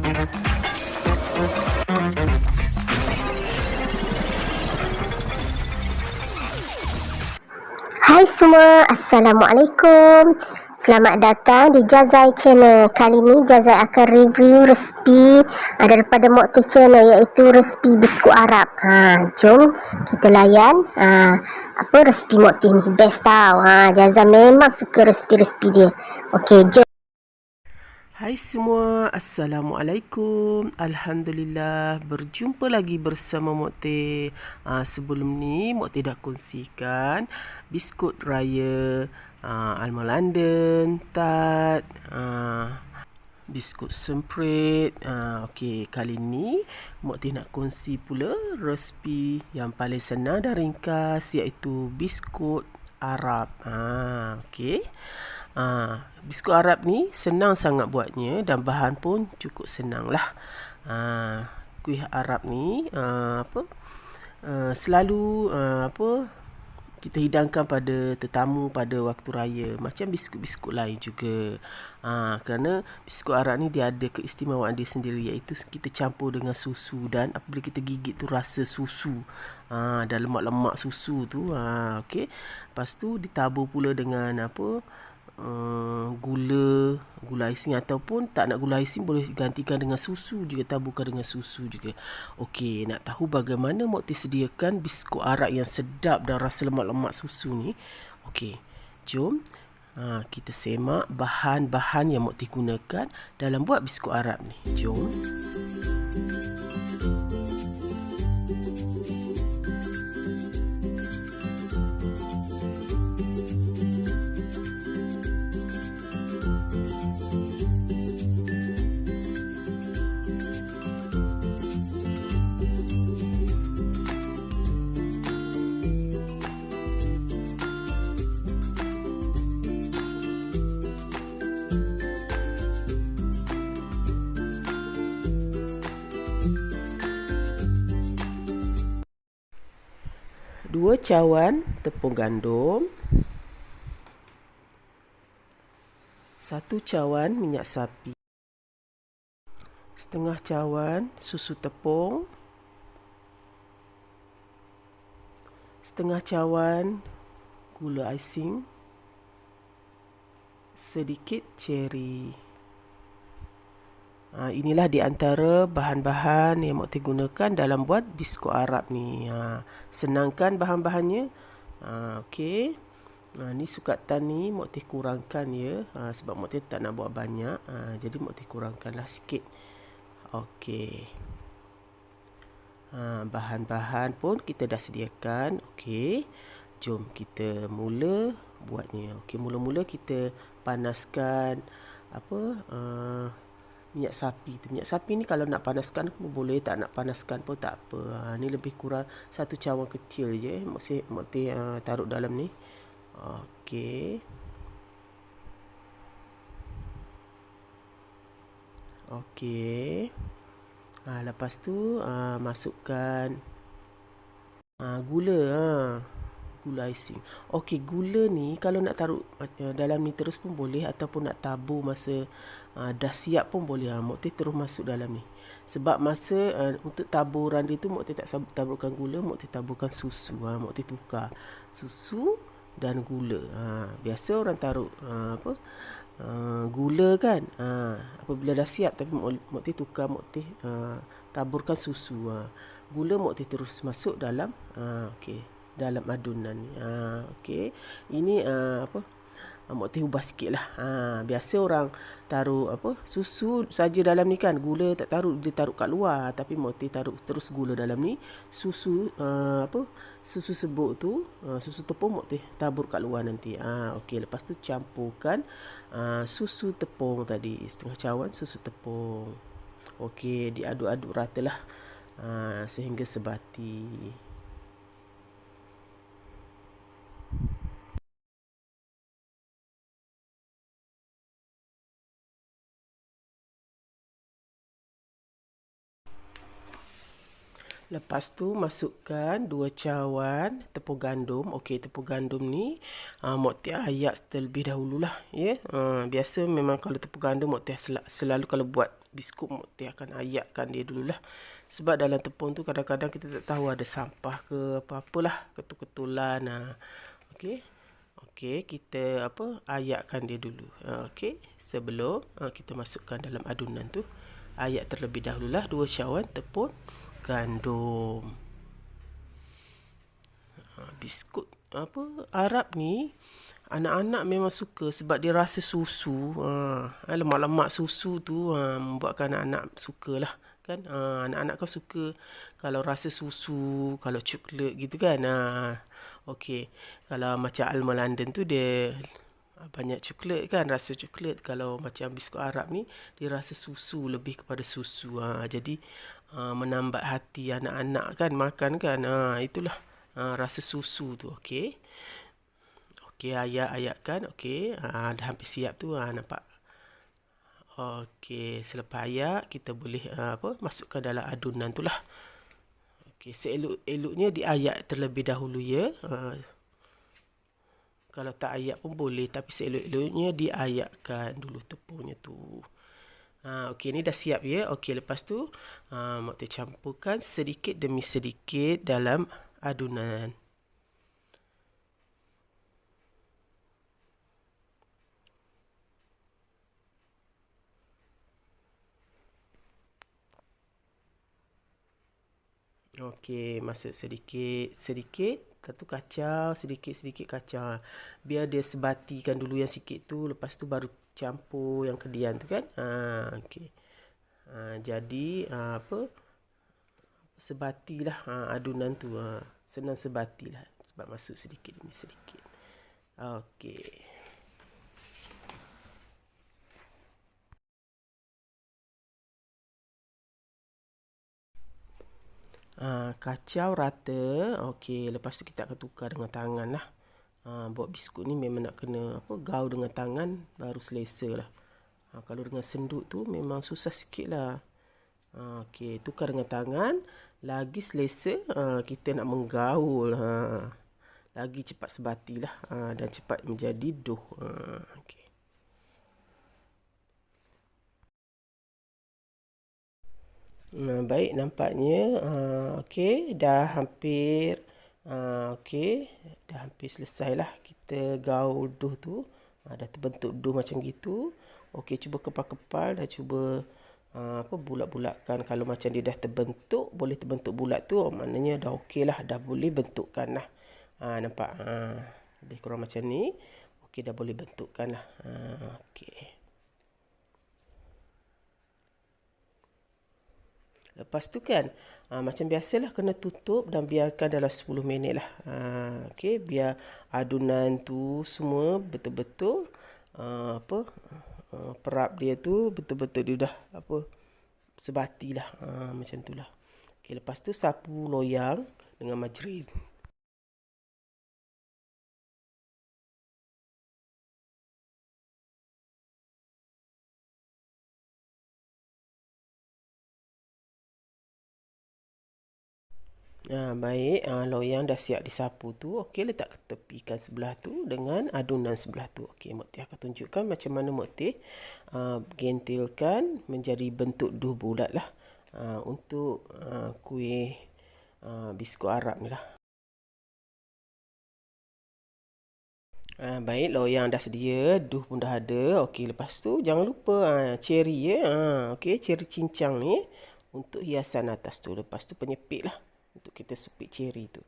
Hai semua, Assalamualaikum. Selamat datang di Jazai Channel. Kali ni Jazai akan review resipi daripada Mokti Channel, iaitu resipi biskut Arab. Jom kita layan apa resipi Mokti ni. Best tau. Jazai memang suka resipi-resipi dia. Okey, jom. Hai semua, Assalamualaikum. Alhamdulillah, berjumpa lagi bersama Mokti. Sebelum ni Mokti dah kongsikan biskut raya Alma London, Tart, biskut semprit. Okey, kali ni Mokti nak kongsi pula resipi yang paling senang dan ringkas, iaitu biskut Arab. Okey. Biskut Arab ni senang sangat buatnya dan bahan pun cukup senang lah. Kuih Arab ni selalu kita hidangkan pada tetamu pada waktu raya, macam biskut-biskut lain juga. Kerana biskut Arab ni dia ada keistimewaan dia sendiri, iaitu kita campur dengan susu, dan apabila kita gigit tu rasa susu dan lemak-lemak susu tu. Okey. Lepas tu ditabur pula dengan gula icing, ataupun tak nak gula icing boleh gantikan dengan susu juga, taburkan dengan susu juga. Okey, nak tahu bagaimana Mokti sediakan biskut Arab yang sedap dan rasa lemak-lemak susu ni? Okey, jom kita semak bahan-bahan yang Mokti gunakan dalam buat biskut Arab ni. Jom. Dua cawan tepung gandum, 1 cawan minyak sapi, setengah cawan susu tepung, setengah cawan gula icing, sedikit ceri. Inilah di antara bahan-bahan yang Mokti gunakan dalam buat biskut Arab ni. Senangkan bahan-bahannya. Okey. Ni sukatan ni Mokti kurangkan ya, sebab Mokti tak nak buat banyak. Jadi Mokti kurangkanlah sikit. Okey. Bahan-bahan pun kita dah sediakan. Okey. Jom kita mula buatnya. Okey, mula-mula kita panaskan minyak sapi tu. Minyak sapi ni kalau nak panaskan pun boleh, tak nak panaskan pun tak apa. Ni lebih kurang 1 cawan kecil je Mokti taruh dalam ni. Okey. Okey. Lepas tu masukkan gula. Gula icing. Okey, gula ni kalau nak taruh dalam ni terus pun boleh, ataupun nak tabur masa dah siap pun boleh. Mokti terus masuk dalam ni. Sebab masa untuk taburan dia tu Mokti tak taburkan gula, Mokti taburkan susu. Mokti tukar susu dan gula. Biasa orang taruh gula kan. Apabila dah siap, tapi Mokti tukar, Mokti taburkan susu. Gula Mokti terus masuk dalam dalam adunan ni. Okey. Ini Mokti ubah sikit lah. Biasa orang taruh susu saja dalam ni kan. Gula tak taruh, dia taruh kat luar. Tapi Mokti taruh terus gula dalam ni. Susu susu sebuk tu, susu tepung Mokti tabur kat luar nanti. Okey, lepas tu campurkan susu tepung tadi, setengah cawan susu tepung. Okey, diaduk-aduk ratalah sehingga sebati. Lepas tu masukkan 2 cawan tepung gandum. Okey, tepung gandum ni Mokti ayak terlebih dahululah ya. Biasa memang kalau tepung gandum Mokti selalu kalau buat biskut Mak Teh akan ayakkan dia dululah. Sebab dalam tepung tu kadang-kadang kita tak tahu ada sampah ke apa-apalah, ketul-ketulan. Okey. Okey, kita ayakkan dia dulu. Okey, sebelum kita masukkan dalam adunan tu, ayak terlebih dahululah 2 cawan tepung gandum. Biskut Arab ni anak-anak memang suka sebab dia rasa susu. Lemak-lemak susu tu membuatkan anak-anak sukalah kan. Anak-anak kan suka kalau rasa susu, kalau coklat gitu kan. Okey. Kalau macam almond London tu dia banyak coklat kan, rasa coklat. Kalau macam biskut Arab ni dia rasa susu, lebih kepada susu. Jadi menambat hati anak-anak kan makan kan. Itulah rasa susu tu. Okey. Okey, ayak-ayakkan. Okey, dah hampir siap tu. Nampak. Okey, selepas ayak kita boleh masukkan dalam adunan tu lah. Okey, seelok-eloknya diayak terlebih dahulu ya. Kalau tak ayak pun boleh, tapi seelok-eloknya diayakkan dulu tepungnya tu. Okey, ni dah siap ya. Okey, lepas tu Mak Teh campurkan sedikit demi sedikit dalam adunan. Okey, masuk sedikit. Lepas tu kacau, sedikit-sedikit kacau. Biar dia sebatikan dulu yang sikit tu. Lepas tu baru campur yang kedian tu kan. Okey. Jadi, sebatilah adunan tu. Senang sebatilah. Sebab masuk sedikit demi sedikit. Okey. Kacau rata. Okey, lepas tu kita akan tukar dengan tangan lah. Buat biskut ni memang nak kena gaul dengan tangan baru selesa lah. Kalau dengan senduk tu memang susah sikit lah. Okey, tukar dengan tangan. Lagi selesa kita nak menggaul. Lagi cepat sebati lah. Dan cepat menjadi dough. Okey. Baik, nampaknya okey, dah hampir okey, dah hampir selesai lah kita gaul dough tu. Dah terbentuk dough macam gitu. Okey, cuba kepal-kepal dan cuba bulat-bulatkan. Kalau macam dia dah terbentuk, boleh terbentuk bulat tu, maknanya dah okey lah, dah boleh bentukkan lah. Nampak? Lebih kurang macam ni. Okey, dah boleh bentukkan lah. Okey. Lepas tu kan, macam biasalah kena tutup dan biarkan dalam 10 minit lah. Okey, biar adunan tu semua betul-betul perap dia tu betul-betul dia dah sebatilah. Macam tu lah. Okey, lepas tu sapu loyang dengan margarin. Baik, loyang dah siap disapu tu. Okey, letak ke tepikan sebelah tu dengan adunan sebelah tu. Okey, Mak Teh akan tunjukkan macam mana Mak Teh gentilkan menjadi bentuk dough bulat lah untuk kuih biskut Arab ni lah. Baik, loyang dah sedia, dough pun dah ada. Okey, lepas tu jangan lupa cherry ya. Okey, cherry cincang ni untuk hiasan atas tu. Lepas tu penyepit lah untuk kita sepit cherry tu.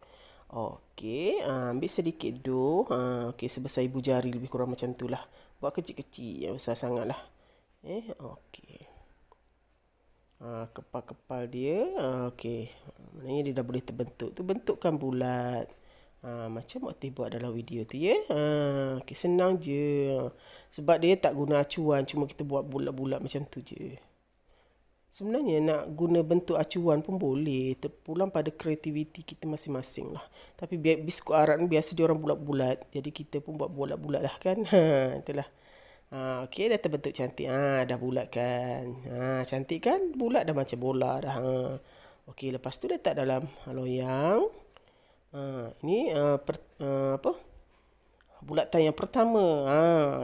Okey, ambil sedikit dough. Okey, sebesar ibu jari lebih kurang macam tu lah. Buat kecil-kecil, yang besar sangat lah. Okey. Kepal-kepal dia. Okey, maknanya dia dah boleh terbentuk. Tu bentukkan bulat. Macam Mak Teh buat dalam video tu ya. Okey, senang je. Sebab dia tak guna acuan, cuma kita buat bulat-bulat macam tu je. Sebenarnya nak guna bentuk acuan pun boleh. Terpulang pada kreativiti kita masing-masing lah. Tapi biskut Arab ni biasa dia orang bulat-bulat. Jadi kita pun buat bulat-bulat lah kan. Itulah. Okey, dah terbentuk cantik. Dah bulat kan. Cantik kan? Bulat dah macam bola dah. Okey, lepas tu letak dalam loyang. Ini bulatan yang pertama.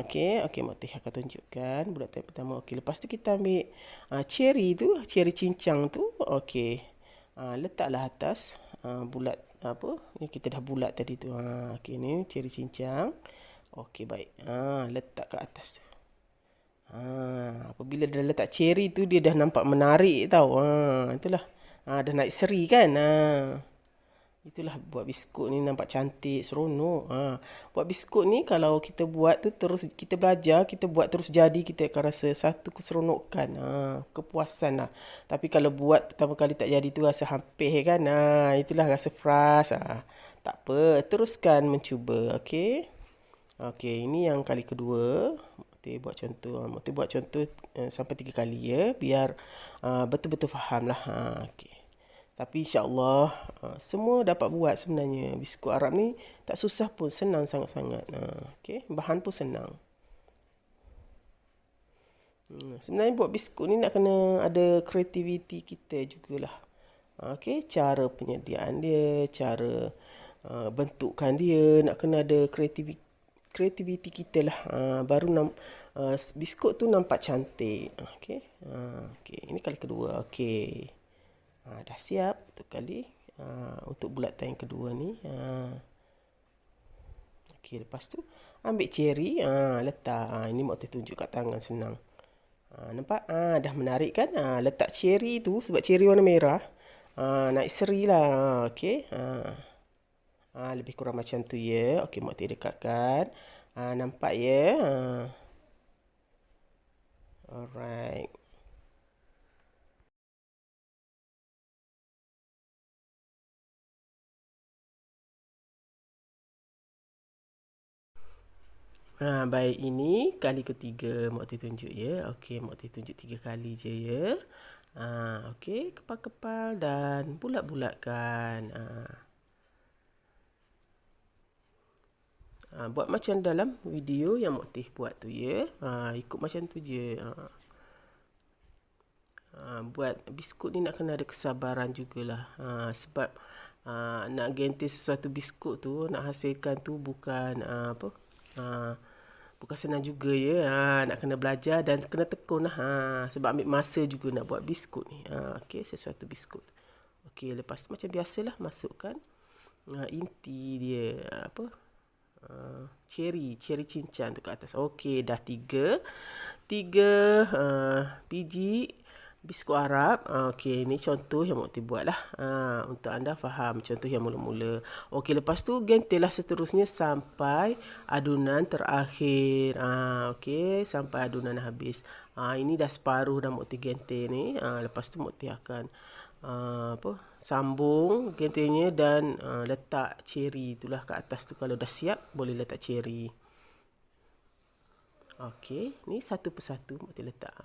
Okey, Mak Teh akan tunjukkan bulatan yang pertama. Okey, lepas tu kita ambil cherry tu, cherry cincang tu. Okey. Letaklah atas bulat apa? Ni kita dah bulat tadi tu. Okey, ni cherry cincang. Okey, baik. Letak kat atas tu. Apabila dah letak cherry tu, dia dah nampak menarik tau. Itulah. Dah naik seri kan. Itulah buat biskut ni nampak cantik, seronok. Buat biskut ni kalau kita buat tu terus kita belajar, kita buat terus jadi, kita akan rasa satu keseronokan, kepuasan lah. Tapi kalau buat pertama kali tak jadi tu rasa hampir kan. Itulah rasa frust. Tak apa, teruskan mencuba. Okey. Okey, ini yang kali kedua. Mokti buat contoh. Mokti buat contoh sampai 3 kali ya, biar betul-betul faham lah. Okey. Tapi insya-Allah semua dapat buat sebenarnya. Biskut Arab ni tak susah pun, senang sangat-sangat. Okey, bahan pun senang. Sebenarnya buat biskut ni nak kena ada kreativiti kita jugalah. Okey, cara penyediaan dia, cara bentukkan dia, nak kena ada kreativiti kita lah. Baru biskut tu nampak cantik. Okey. Okey, ini kali kedua. Okey. Dah siap untuk kali untuk bulatan yang kedua ni. Okey, lepas tu ambil cherry, letak. Ini Mak Teh tunjuk kat tangan, senang. Nampak? Dah menarik kan? Letak cherry tu sebab cherry warna merah. Naik seri lah. Okey. Lebih kurang macam tu ya. Okey, Mak Teh dekatkan. Nampak ya? Alright. Baik, ini kali ketiga Mak Teh tunjuk ya. Okey, Mak Teh tunjuk 3 kali je ya. Okey, kepal-kepal dan bulat-bulatkan. Buat macam dalam video yang Mak Teh buat tu ya. Ikut macam tu je. Buat biskut ni nak kena ada kesabaran jugalah. Sebab nak gentis sesuatu biskut tu, nak hasilkan tu bukan bukan senang juga ya. Nak kena belajar dan kena tekun lah. Sebab ambil masa juga nak buat biskut ni. Okey, sesuatu biskut. Okey, lepas tu macam biasalah masukkan inti dia cherry cincang tu kat atas. Okey, dah 3 biji biskut Arab. Okey, ni contoh yang Mak Teh buat lah. Untuk anda faham contoh yang mula-mula. Okey, lepas tu gentilah seterusnya sampai adunan terakhir. Okey, sampai adunan habis. Ini dah separuh dah Mak Teh gentil ni. Lepas tu Mak Teh akan sambung gentilnya dan letak cherry itulah kat atas tu. Kalau dah siap boleh letak cherry. Okey, ni satu persatu Mak Teh letak.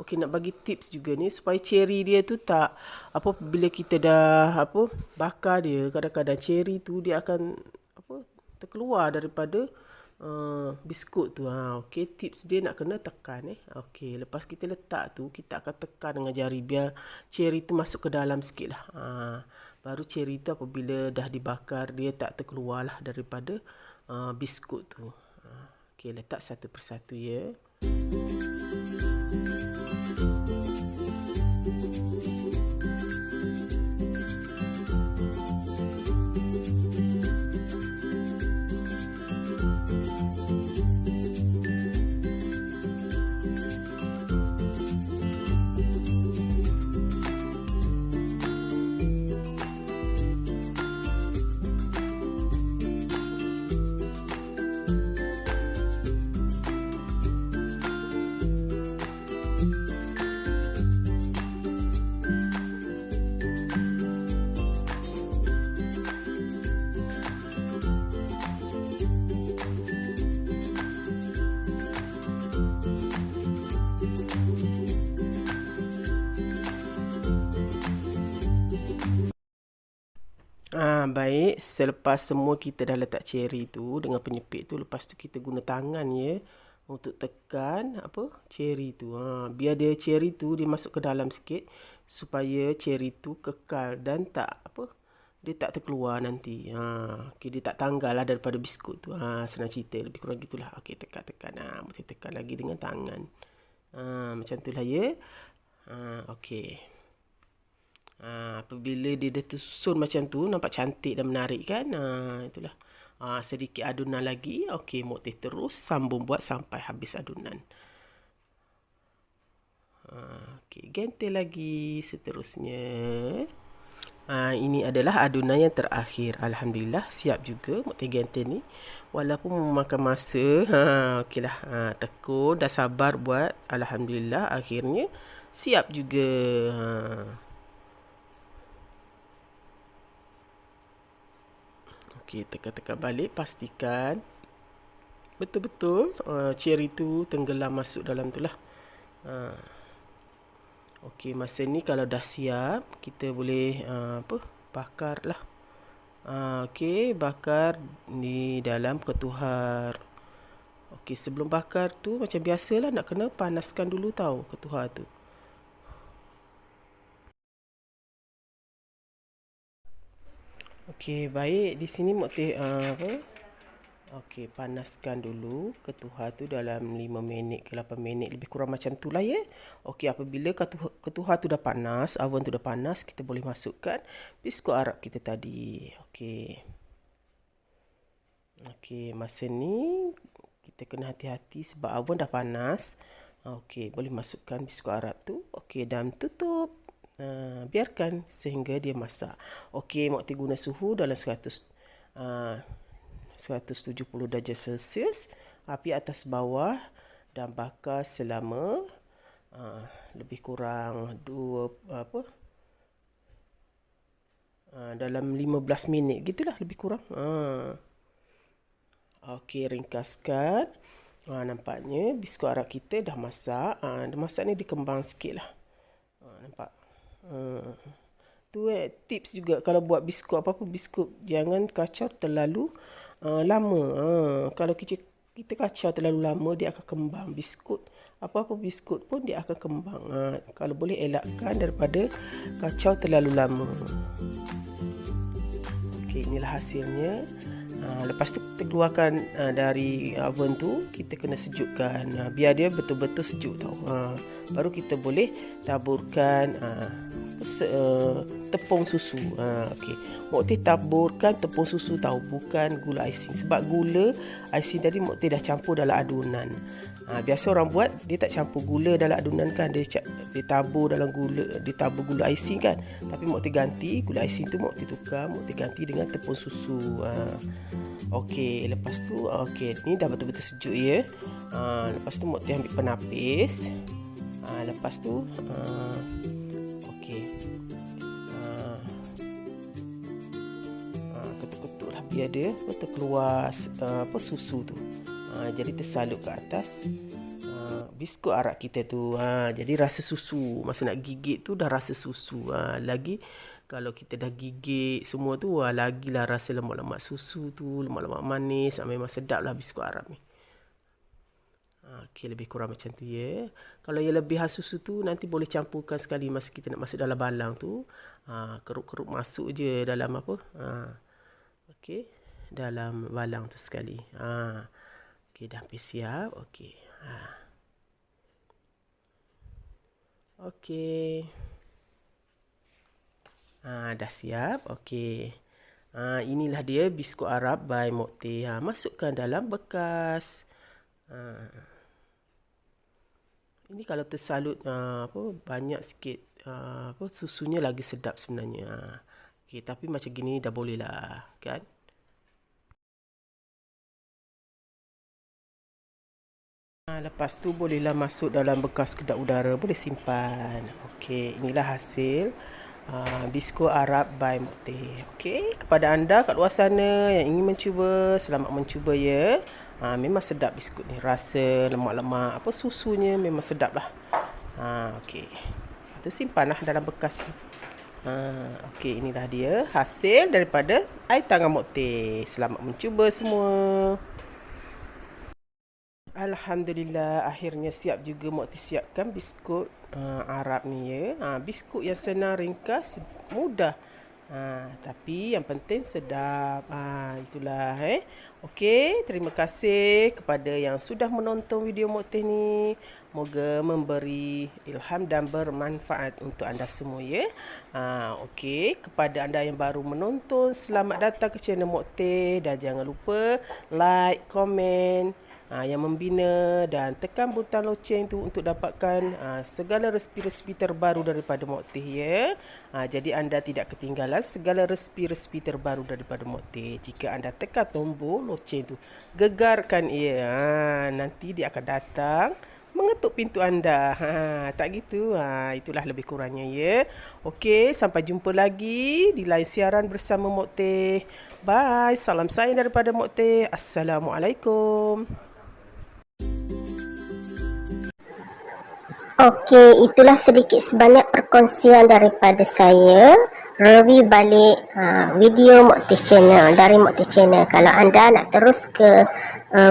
Okey, nak bagi tips juga ni supaya cherry dia tu tak bila kita dah bakar dia, kadang-kadang cherry tu dia akan terkeluar daripada biskut tu. Okey, tips dia nak kena tekan Okey, lepas kita letak tu kita akan tekan dengan jari biar cherry tu masuk ke dalam sikit lah. Baru cherry tu apabila dah dibakar dia tak terkeluar lah daripada biskut tu. Okey, letak satu persatu ya. Baik, selepas semua kita dah letak cherry tu dengan penyepit tu, lepas tu kita guna tangan ya untuk tekan cherry tu. Biar dia cherry tu dia masuk ke dalam sikit supaya cherry tu kekal dan tak dia tak terkeluar nanti. Okay, dia tak tanggal lah daripada biskut tu. Senang cerita, lebih kurang gitulah. Okay, tekan-tekan. Mesti tekan lagi dengan tangan. Macam tu lah ya. Okay. Apabila dia dah tersusun macam tu, nampak cantik dan menarik kan. Itulah. Sedikit adunan lagi. Okay, Mak Teh terus sambung buat sampai habis adunan. Okay, gentel lagi seterusnya. Ini adalah adunan yang terakhir. Alhamdulillah siap juga Mak Teh gentel ni. Walaupun memakan masa. Okeylah. Tekun dah sabar buat. Alhamdulillah akhirnya siap juga. Okey, tekan-tekan balik, pastikan betul-betul cherry tu tenggelam masuk dalam tu lah. Okey, masa ni kalau dah siap, kita boleh bakar lah. Okey, bakar di dalam ketuhar. Okey, sebelum bakar tu macam biasalah nak kena panaskan dulu tau ketuhar tu. Okey, baik. Di sini Mak Teh okey, panaskan dulu ketuhar tu dalam 5 minit ke 8 minit. Lebih kurang macam tu lah ya. Okey, apabila ketuhar tu dah panas, oven tu dah panas, kita boleh masukkan biskut Arab kita tadi. Okey. Okey, masa ni kita kena hati-hati sebab oven dah panas. Okey, boleh masukkan biskut Arab tu. Okey, dan tutup. Biarkan sehingga dia masak. Okey, Mak Teh guna suhu dalam 170 darjah Celsius, api atas bawah, dan bakar selama lebih kurang dalam 15 minit gitulah lebih kurang. Okey, ringkaskan. Nampaknya biskut Arab kita dah masak. Dah masak ni dikembang sikit lah. Nampak? Tu tips juga kalau buat biskut apa-apa biskut, jangan kacau terlalu lama. Kalau kita kacau terlalu lama, dia akan kembang. Biskut, apa-apa biskut pun dia akan kembang. Kalau boleh elakkan daripada kacau terlalu lama. Okey, inilah hasilnya. Lepas tu kita keluarkan dari oven tu, kita kena sejukkan biar dia betul-betul sejuk tau. Baru kita boleh taburkan tepung susu. Okey, Mak Teh taburkan tepung susu tahu, bukan gula icing. Sebab gula icing tadi Mak Teh dah campur dalam adunan. Biasa orang buat dia tak campur gula dalam adunan kan, dia tabur dalam gula, dia tabur gula icing kan. Tapi Mak Teh ganti gula icing tu, Mak Teh tukar, Mak Teh ganti dengan tepung susu. Okey, lepas tu okey, ni dah betul-betul sejuk ya. Lepas tu Mak Teh ambil penapis. Lepas tu ketuk-ketuklah biar dia terkeluar susu tu. Jadi tersalut ke atas biskut Arab kita tu. Jadi rasa susu, masa nak gigit tu dah rasa susu. Lagi kalau kita dah gigit semua tu, lagilah rasa lemak-lemak susu tu, lemak-lemak manis. Memang sedap lah biskut Arab ni. Okey, lebih kurang macam tu ya. Kalau yang lebihan susu tu nanti boleh campurkan sekali masa kita nak masuk dalam balang tu. Keruk-keruk masuk je dalam apa. Okey, dalam balang tu sekali. Okey, dah hampir siap. Okey. Okey. Dah siap. Okey. Inilah dia biskut Arab by Mak Teh. Masukkan dalam bekas. Ini kalau tersalut banyak sikit susunya lagi sedap sebenarnya. Okey, tapi macam gini dah boleh lah kan. Lepas tu bolehlah masuk dalam bekas kedap udara, boleh simpan. Okey, inilah hasil biskut Arab by Mak Teh. Okey, kepada anda kat luar sana yang ingin mencuba, selamat mencuba ya. Memang sedap biskut ni, rasa lemak-lemak susunya memang sedap lah. Okey, tu simpanlah dalam bekas. Okey, inilah dia hasil daripada air tangan Mak Teh. Selamat mencuba semua. Alhamdulillah, akhirnya siap juga Mak Teh siapkan biskut Arab ni ya. Biskut yang senang, ringkas, mudah Tapi yang penting sedap. Itulah Okey, terima kasih kepada yang sudah menonton video Mok Teh ni. Moga memberi ilham dan bermanfaat untuk anda semua ya. Okey, kepada anda yang baru menonton, selamat datang ke channel Mok Teh dan jangan lupa like, komen yang membina dan tekan butang loceng tu untuk dapatkan segala resipi-resipi terbaru daripada Mok Teh ya. Jadi anda tidak ketinggalan segala resipi-resipi terbaru daripada Mok Teh. Jika anda tekan tombol loceng tu, gegarkan ia. Nanti dia akan datang mengetuk pintu anda. Tak gitu. Itulah lebih kurangnya ya. Okey, sampai jumpa lagi di lain siaran bersama Mok Teh. Bye. Salam sayang daripada Mok Teh. Assalamualaikum. Okey, itulah sedikit sebanyak perkongsian daripada saya review balik video Mok Teh Channel dari Mok Teh Channel. Kalau anda nak terus ke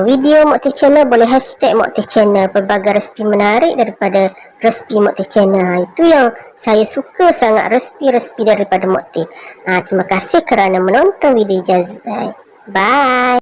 video Mok Teh Channel, boleh hashtag Mok Teh Channel. Pelbagai resipi menarik daripada resipi Mok Teh Channel. Itu yang saya suka sangat, resipi-resipi daripada Mok Teh. Terima kasih kerana menonton video Jazai. Bye.